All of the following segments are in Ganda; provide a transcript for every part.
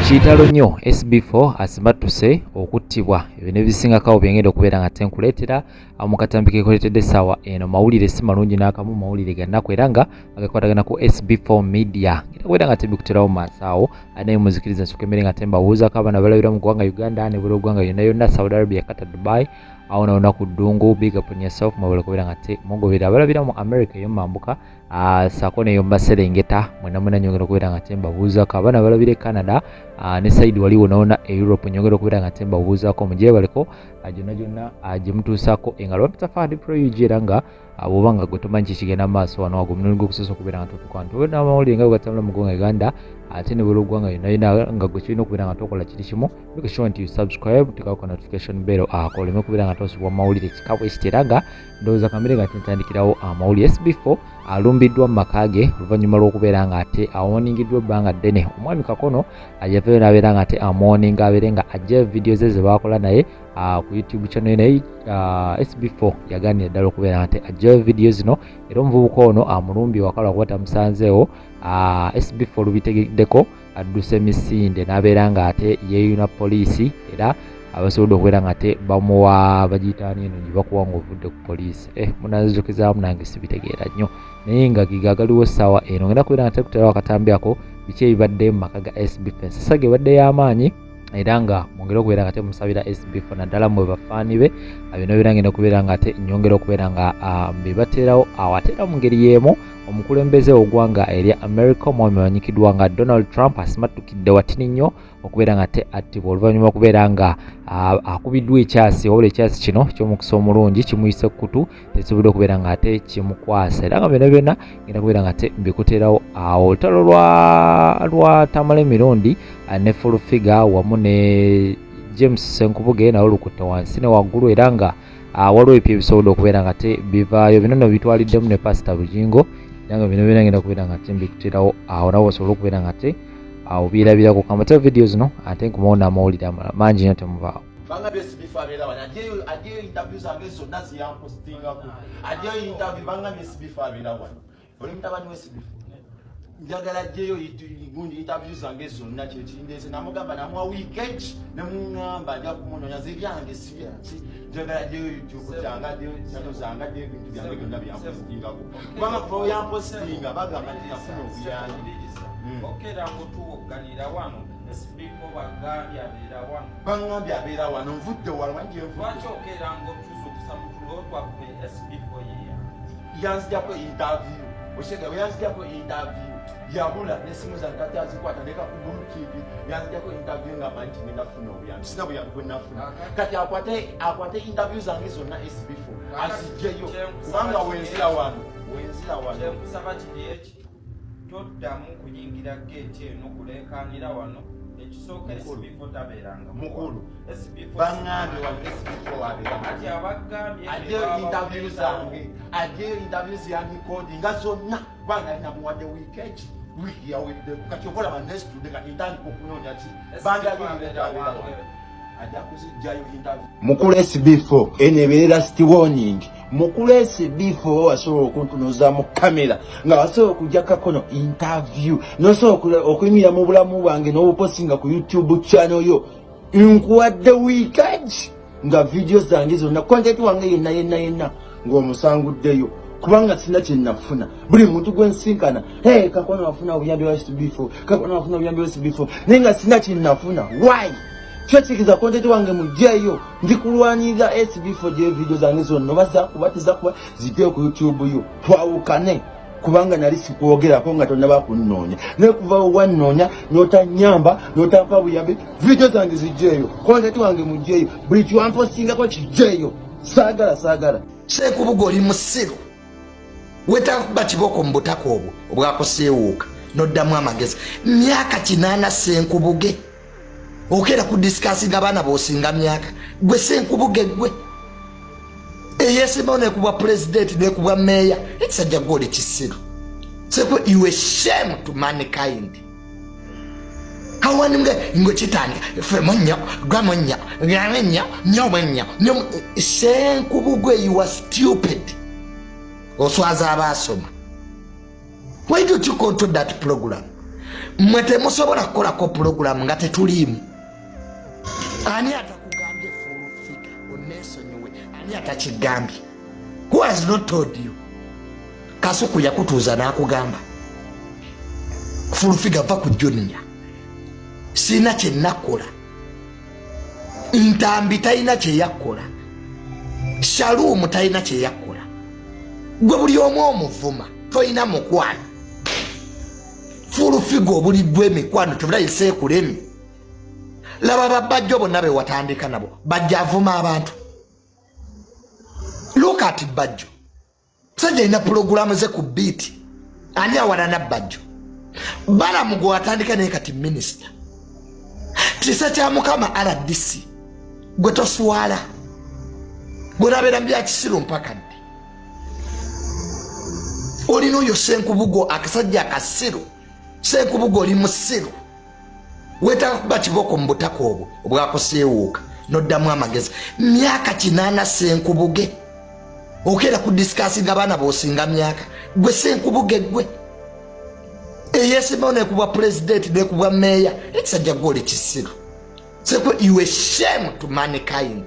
Kitalo nnyo SB4 asimatuse okuttibwa ebyo ne bisingako byengenda okubeera nga tenkuleetera mu katambi kekoleetedde essaawa eno mawulire si malungi n'akamu mawulire gannaku era nga agakwatagana ku SB4 media era kubeera nga tebikuterawo mu maaso awo naye muzikiriza nsooka emmere nga tembabuuzako abaana balabira mu ggwanga Uganda ne buli ggwanga yonna yonna Saudi Arabia Qatar Dubai awo naona ku ddungu big up on yourself mawulire kubeera nga mugobera abalabira mu America ey'omumambuka saako neyo Serengeta mwena nyongera okubeera nga tembabuuzako abaana balabira Canada ne side waliwo naona Europe nyongera okubeera nga tembabuuzako mujye baliko jonna gye mutuusaako engalo bapita Fadi Pro era nga bw'oba nga gwe tomanyi kikigenda mu maaso wano wago omulimu gw'okusobola okubeera nga totuuka nti oba n'amawulire nga gatambula mu ggwanga Uganda ate ne buli ggwanga yonna nga gwe kirina okubeera nga tokola kiri kimu make sure nti you subscribe tekako notification bell oleme okubeera nga tosubwa mawulire kikabwe ekitera nga ndowooza kamere nga tentandikirawo amawulire SB4 alumbiddwa mu maka ge oluvannyuma lw'okubeera nga ate awoningiddwa ebbanga ddene omwami Kakono ajjaveyo n'abeera nga ate amuwoninga abeere nga ajja video ze baakola naye ku YouTube channel naye SB4 yaganira ddala okubeera nga ate ajja video zino era omuvubuka ono amulumbi wakala kuba tamusanzeewo SB4 lubitegeddeko adduse emisinde n'abeera nga ate yeeyuna poliisi era abasobodde okubeera nga ate bamuwa bagiyitaani eno gye bakuwa ng'ovudde ku poliisi munazizukizaamu nange sibitegeera nnyo naye nga gigagaliwo essaawa eno ngenda kubeera nga tekuterawo akatambi ako biki ebibadde mu maka ga SB4 ensasa gebadde y'amaanyi era nga mwongera okubeera nga temusabira SB4 naddala mwe bafaani be bino bibeera ngenda okubeera nga ate nyongera okubeera nga bibateerawo awo ate era mu ngeri y'emu omukulembeze w'eggwanga erya America omwami amanyikiddwa nga Donald Trump asimatukidde watini nnyo okubeera nga ate attibwa oluvannyuma okubeera nga akubiddwa ekyasi wabula ekyasi kino ky'omukisa omulungi kimuyise kutu tekisobodde okubeera nga ate kimukwasa era nga byonna ngenda kubeera nga ate mbikuteerawo awo olutalo lwa Tamale Mirundi ne full figure wamu ne James Senkubuge nawe lukutta wansi ne waggulu era nga waliwo ebyo ebisobodde okubeera nga ate bivaayo bino no bitwaliddemu ne Pastor Bujingo era nga bino ngenda kubeera nga ate mbikuteerawo awo nawe osobola okubeera nga ate birabirako kamata video zino ate nkumaona amawulire amalala mangi nnyo temuvaawo banga SB4 abeera wano ajjeyo interview zange zonna ziyampostingako ajjeyo interview banga SB4 abeera wano oli mutabani w'SB4 njagala ajjeyo gundi interview zange zonna kyekirindeese namugamba namuwa weekend nemuŋŋamba ajja kumunoonya zibyange sibyansi njagala ajjeyo YouTube kyange ajjeyo channel zange ajjeyo ebintu byange byonna byampostingako kubanga kuba oyampostinga bagamba nti nafuna obuyambi okera mutuwoganira wano SB4 bagambye abeera wano bangambye abeera wano nvudde wano wanje lwaki okera ng'otuuza okusamutulo twaffe SB4 yanzijako interview oshega yanzijako interview yabula n'essimu zange ate azikwata ndeka ku Blue TV yanzijako interview nga manyi nti ngenda kufuna obuyambi sina buyambi bwe nafuna kati akwate interview zange zonna SB4 azijjeyo kubanga wenzira wano kyenkusaba kiri eki toddamu kuyingira geeti eno kuleekaanira wano ekisooka SB4 tabeeranga mukulu bangambye wano SB4 abeera ati abagambye ajjeyo interview zange ajjeyo interview yandikodinga nga zonna kubanga namuwadde weekend wiiki yawedde kati okola ba next day kati ntandika okunoonya ki bangabirira abeera wano ajja kuzijjayo interview mukulu SB4 eno ebeera last warning mukulu SB4 wasobola okuntunuza mu kamera nga wasobola okujja Kakono interview nosobola okuyimira mu bulamu bwange n'obupostinga ku YouTube channel yo nkuwadde weekend nga video zange zonna content wange yenna ng'omusanguddeyo kubanga sina kyenafuna buli muntu gwensinkana Kakono wafuna obuyambi wa SB4 Kakono wafuna obuyambi wa SB4 naye nga sina kyenafuna why Chwechikiza content wange mujeyo ndikulwanira SB4 je video zange zonna bazakubatiza kuba ziteyo ku YouTube yo twawukane kubanga nali sikwogera ko nga tonna bakunoonya ne kuva wanoonya nyota nyamba nyota mpa buyambi video zange zijeyo content wange mujeyo buli kyampostinga ko kijeyo sagala Senkubuge oli musiru wetakuba kiboko mbutako obwo obwakoseewuuka noddamu amagezi myaka 8 Senkubuge okera ku discussing abana bosinga myaka gwe Senkubuge gwe eyesimone kuba president ne kuba mayor ekisajja gole kisiru seko you a shame to mankind hawanimge ngo kitandika femonya gamonya ngamenya nyomenya Senkubuge you are stupid oswaza abasoma why don't you control that program Mmwe temusobola kukolako program nga tetuliimu. Ani atakugambye full figure onesonyiwe? Ani atakigambye? Who has not told you? Kasuku yakutuuza n'akugamba full figure va ku Junior. Sina kye nakola. Ntambi talina kye yakola. Shalumu talina kye yakola. Gwe buli omu omuvuma toyina mukwano. Full figure obuli bwe mikwano tebulayiseeyo kulemi. Laba babajjo bonna be watandika nabo bajja avuma abantu. Look at Bajjo. Sajja ina programu ze ku beat. Ani awarana Bajjo. Balamu gwe watandika naye kati minister. Kisa kya Mukama RDC. Gwe toswala. Gwe nabeera mbya kisiru mpaka ddi. Olina oyo Senkubugo akasajja akasiru. Senkubugo oli musiru. Wetaka kuba kiboko mu butaka obwo obwakuseewuuka n'oddamu amagezi. Myaka 8 Senkubuge. Okera ku discussinga abaana b'osinga myaka. Gwe Senkubuge gwe. Eyesimawo nekubwa president nekubwa mayor. Ekisajja gw'oli kisiru. Sekwe you a shame to mankind.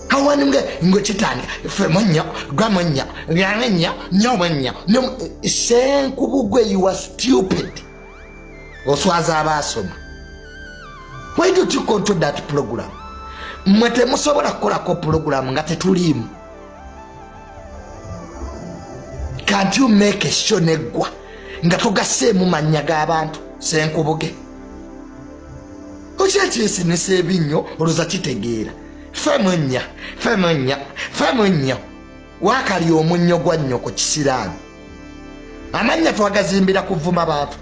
Hawani ngwe kitandika femonya gwamonya nganya nyomanya Senkubugwe you are stupid. Oswaza abasoma. Why don't you control that program? Mwete musobola kukolako program nga tetuliimu. Can't you make a show negwa nga togaseemu mannya g'abantu Senkubuge? Okyekyesinisa ebinnyo oluza kitegeera. Femunya wakali omunnyo gwa nnyoko kisiraani. Amannya twagazimbira kuvuma bantu.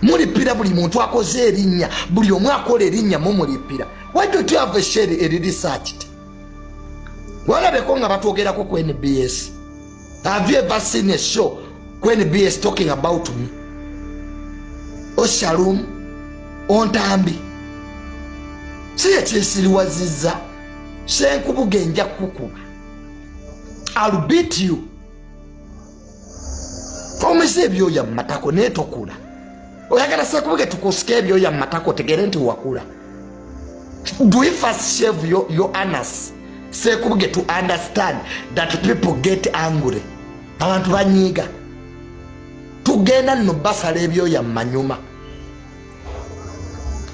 Mulipira buli muntu akoze erinnya, buli omu akola erinnya mulipira. Why don't you have a share researched? Walabeko nga batwogerako ku NBS. Have you ever seen a show ku NBS talking about me? Oshalum Ontambi. Siye kyesiriwazizza. Senkubuge nja kukuba. I'll beat you. Omese ebyoya mu matako netokula. Oyagala Senkubuge tukusike ebyoya mu matako tegere nti wakula. Do we first shave your anus? Senkubuge to understand that people get angry. Abantu banyiga. Tugenda nno basala ebyoya mu manyuma.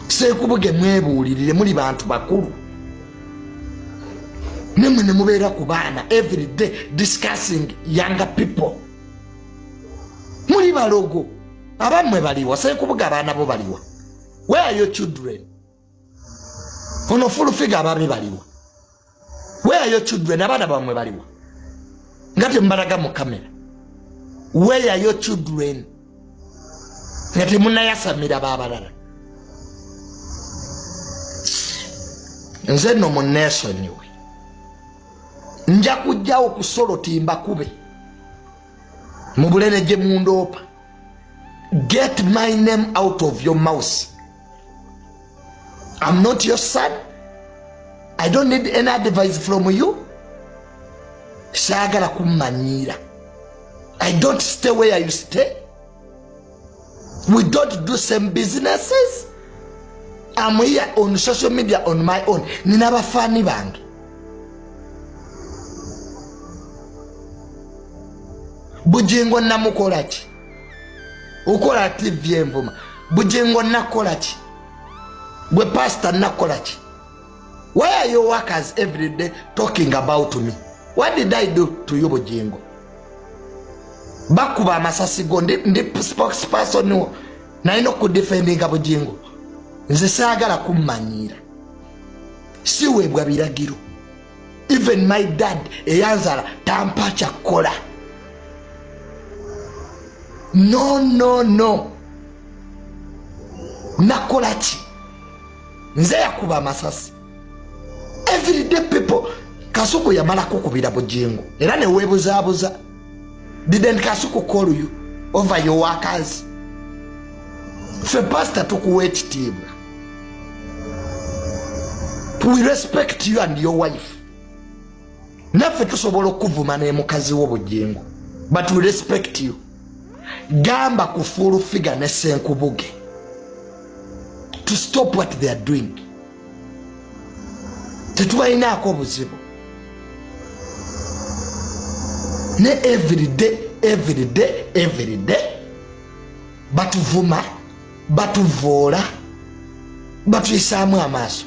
Senkubuge mwebuulirire muli bantu bakulu. Nemwe ne mubeera ku baana every day discussing younger people. Muli balogo. Abamwe baliwa. Senkubuge abaana bo baliwa. Where are your children? Ono full figure ababe baliwa. Where are your children? Abaana bamwe baliwa. Ngate mbalaga mu kamera. Where are your children? Ngate munayasamira babalala. Nze no mu nation we. Nja kujjawo ku solo timba kube. Mubulene gye mundoopa. Get my name out of your mouth. I'm not your son. I don't need any advice from you. Saagala kummanyira. I don't stay where you stay. We don't do same businesses. I'm here on social media on my own. Nina bafani bange. Bujengo namukola ki? Ukola TV Envuma. Bujengo nakola ki? Bwe pastor nakola ki? Why are your workers every day talking about me? What did I do to you Bujengo? Bakuba amasasi go ndi spokesperson na ino ku defendinga Bujengo. Nze saagala kummanyira. Siweebwa biragiro. Even my dad eyanzala tampa kyakola. No. Nakola ki? Nze yakuba amasasi. Everyday people. Kasuku yamala kukubira Bujengo. Era ne weebuzaabuza. Didn't Kasuku call you over your workers? Fe pastor tukuwa ekitiibwa. We respect you and your wife. Naffe tusobola okuvuma ne mukazi wo Bujengo. But we respect you. gamba ku full figure ne Senkubuge to stop what they are doing. Tetubalinaako buzibu. Ne every day batuvuma, batuvoola, batuyisaamu amaaso.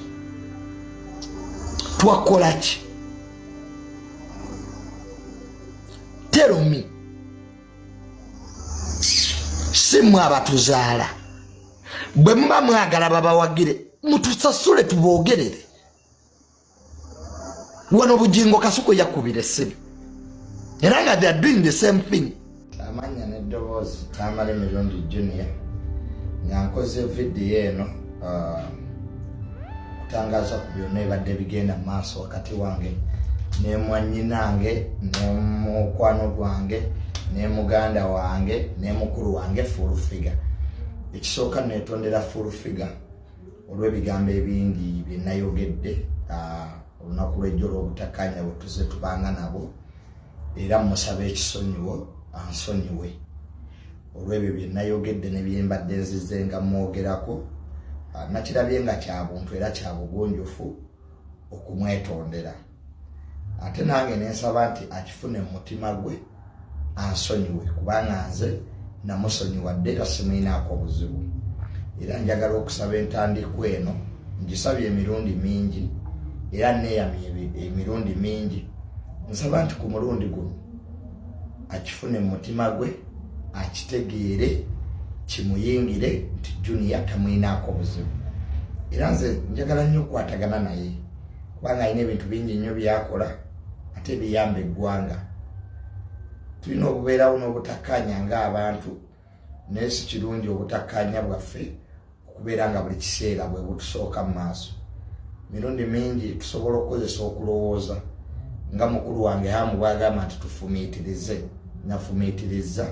Twakola ki? Tell me. Simu abatuzaala bwe muba mwagala babawagire mutusasule tuboogerere. Wano Bugingo Kasuku yakubira essimu era nga they are doing the same thing. Amanya n'eddoboozi Tamale Mirundi Junior nga nkoze video eno kutangaza ku byonna ebadde bigenda mu maaso wakati wange ne mwannyinange ne mukwano gwange ne muganda wange ne mukulu wange full figure. Ekisooka netondera full figure olw'ebigambo ebingi bye nayogedde olunaku lw'ejjo olw'obutakkaanya bwe tuzze tubanga nabo, era musaba ekisonyiwo ansonyiwe olw'ebyo bye nayogedde ne bye mbadde nzize nga mwogerako. Nakirabye nga kya buntu era kya bugunjufu okumwetondera, ate nange nensaba nti akifune mu mutima gwe ansonyiwe kubanga nze namusonyiwadde era simuyinaako buzibu. Era njagala okusaba entandikwa eno ngisabye emirundi mingi era neeyamye emirundi mingi. Nsaba nti ku mulundi guno akifune mu mutima gwe, akitegeere, kimuyingire nti Junior tamuyinaako buzibu. Era nze njagala nnyo okukwatagana naye kubanga alina ebintu bingi nnyo byakola ate biyamba eggwanga. Tulina okubeerawo n'obutakkaanya ng'abantu, naye si kirungi obutakkaanya bwaffe okubeera nga buli kiseera bwe butusooka mu maaso. Mirundi mingi tusobola okukozesa okulowooza nga mukulu wange Hamu bw'agamba nti tufumiitirize, nafumiitiriza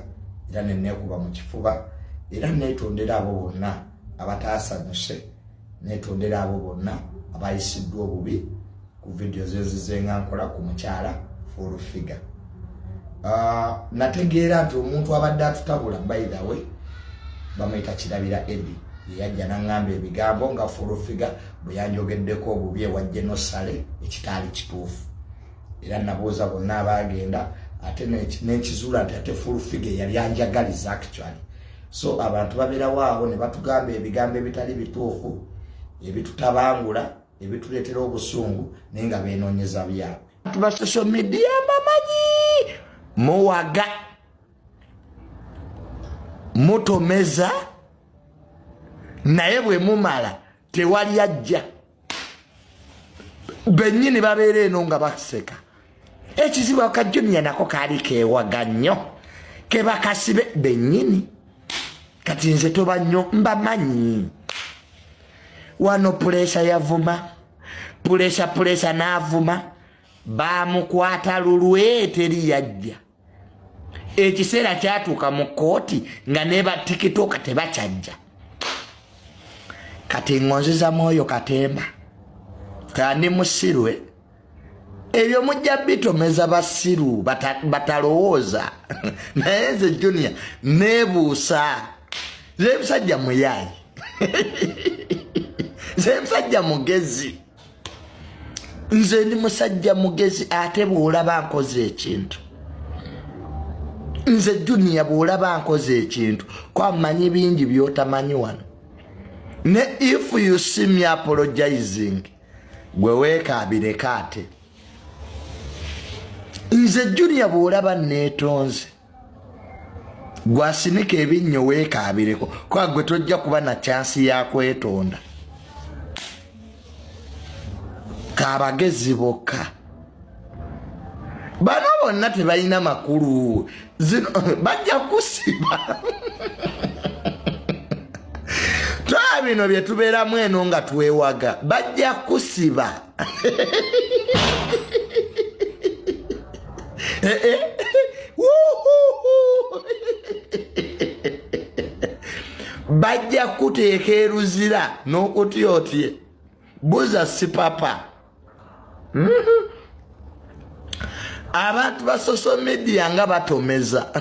era ne neekuba mu kifuba era neetondera abo bonna abataasanyuse, neetondera abo bonna abayisiddwa obubi ku vidiyo zezize nga nkola ku mukyala full figure. Nategeera nti omuntu abadde atutabula by the way bamuyita Kirabira Eddie yajja n'angamba ebigambo nga full figure bwe yanjogeddeko obubi ewa Genosale ekitaali kituufu. Era nabuuza bonna abaagenda ate n'ekizuula nti ate full figure yali anjagaliza actually. So abantu babeerawo awo ne batugamba ebigambo ebitali bituufu ebitutabangula ebituleetera obusungu naye nga beenoonyeza byabwe. Ba social media bamanyi muwaga mutomeza naye bwe mumala tewali ajja. Bennyini babeera eno nga baseka. Ekizibu ka Junior nako kaali keewaga nnyo ke bakasibe bennyini. Kati nze toba nnyo mbamanyi. Wano puleesa yavuma, puleesa n'avuma, bamukwata lulwe teri yajja. Ekiseera kyatuuka mu kkooti nga ne ba TikTok tebakyajja. Kati ngonziza mwoyo Katemba kandi musirwe ebyo mujja bitomeza basiru batalowooza. Naye nze Junior neebuusa nze musajja muyayi nze musajja mugezi, nze ndi musajja mugezi ate bw'olaba nkoze ekintu. Nze Junior bw'olaba nkoze ekintu kwamanyi bingi by'otamanyi wano. Ne if you see me apologizing gwe weekaabireko ate. Nze Junior bw'olaba neetonze gwasinika ebinnyo weekaabireko kwa gwe tojja kuba na chansi ya kwetonda. Kaabagezi bokka bano bonna tebalina makulu zino bajja kusiba. Bino bye tubeeramu eno nga twewaga bajja kusiba. Bajja kuteeka eruzira n'okutyotye buza sipapa. Abantu ba social media nga batomeza.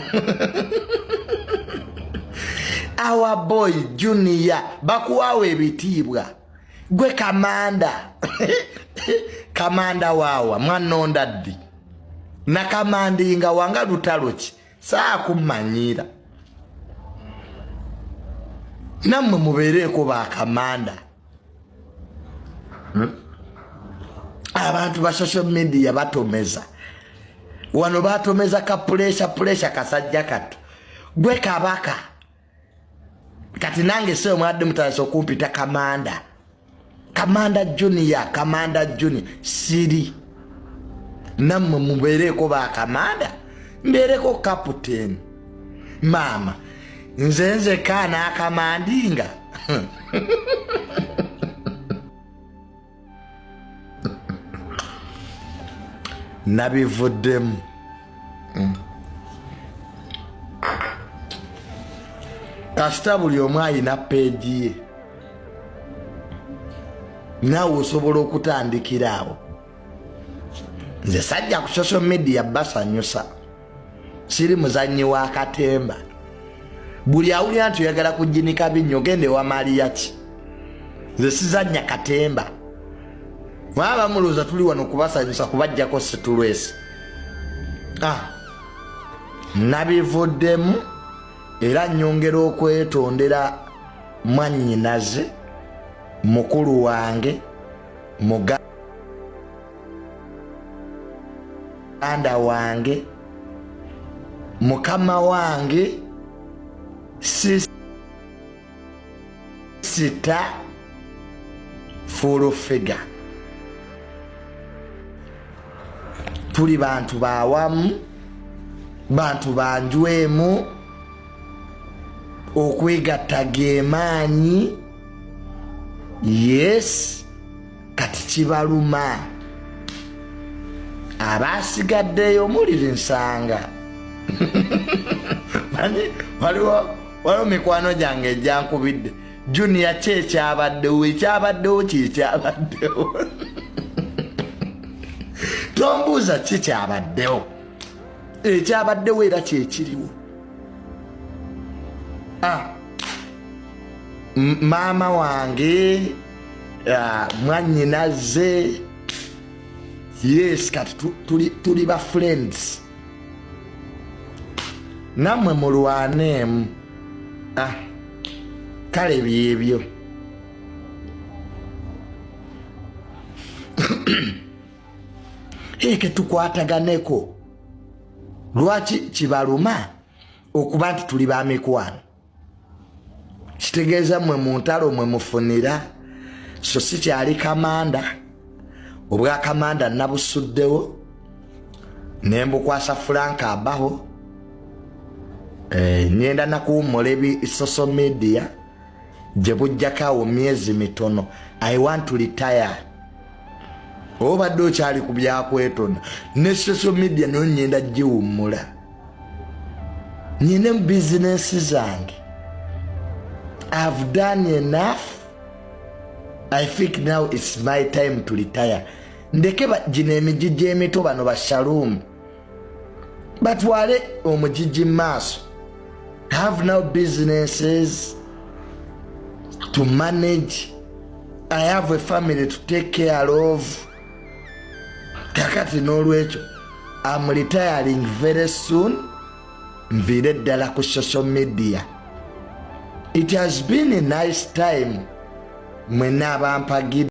our boy Junior bakuwawe ebitiibwa gwe kamanda kamanda wawa mwanonda ddi na kamandinga wanga lutalo ki saakumanyira nammwe mubeereko bakamanda abantu ba social media batomeza wano batomeza ka pressure kasajja kato gwe kabaka kati nange sio mwadde mutaso kumpita kamanda Junior siri nammwe mubeereko bakamanda mbeereko captain mama nzenze kana akamandinga nabivuddemu kasita buli omu alina peegi ye naawe osobola okutandikira awo nze sajja ku social media basanyusa siri muzanyi wa katemba buli awulira nti oyagala kujinika binyo gende wa maliyaki nze sizannya katemba waba muluza tuli wano kubasanyusa kubajjako situlwesi nabivuddemu era nyongera okwetondera mwannyinaze mukulu wange muganda wange mukama wange sita full figure tuli bantu bawamu bantu banjwemu okwegatta gemaanyi yes kati kibaluma abasigaddeyo mulire nsanga waliwo mikwano gyange ejjankubidde Junior kyekyabaddewo kyekyabaddewo tombuuza kikyabaddewo ekyabaddewo era kyekiriwo maama wange mwannyinaze yes kati tuli ba friends nammwe mulwaneemu kale byebyo eke tukwataganeko lwaki kibaluma okuba nti tuli ba mikwano kitegeeza mwe mu ntalo mwe mufunira so si kyali kamanda obwa kamanda nabusuddewo nembukwasa Frank abaho nyenda nakuwummula social media gye bujjakawo myezi mitono I want to retire obadde okyali ku byakwetonda ne social media nayo nyenda giwummula nyine mu bizinesi zange I've done enough. I think now it's my time to retire. Ndeke gino emijiji emito bano bashalumu batwale omujiji maaso. Have now businesses to manage. I have a family to take care of. Kakati n'olwekyo I'm retiring very soon. Nviire ddala ku social media. It has been a nice time. Mwenna abampagidde